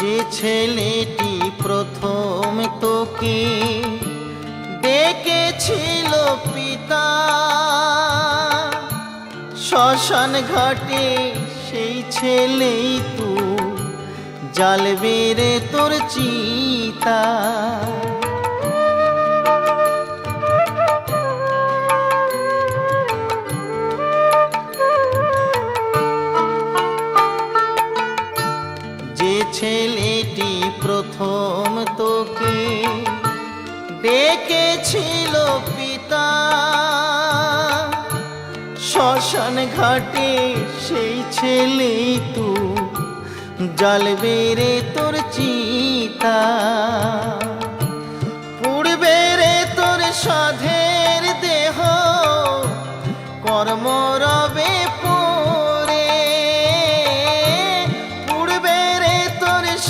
যে ছেলেটি প্রথম তোকে ডেকেছিল পিতা, শ্মশান ঘাটে সেই ছেলেই তুই, জ্বালবে রে তোর চিতা। যে ছেলেটি প্রথম তোকে ডেকেছিল পিতা, শ্মশান ঘাটে সেই ছেলেই তুই, জ্বালবে রে তোর চিতা।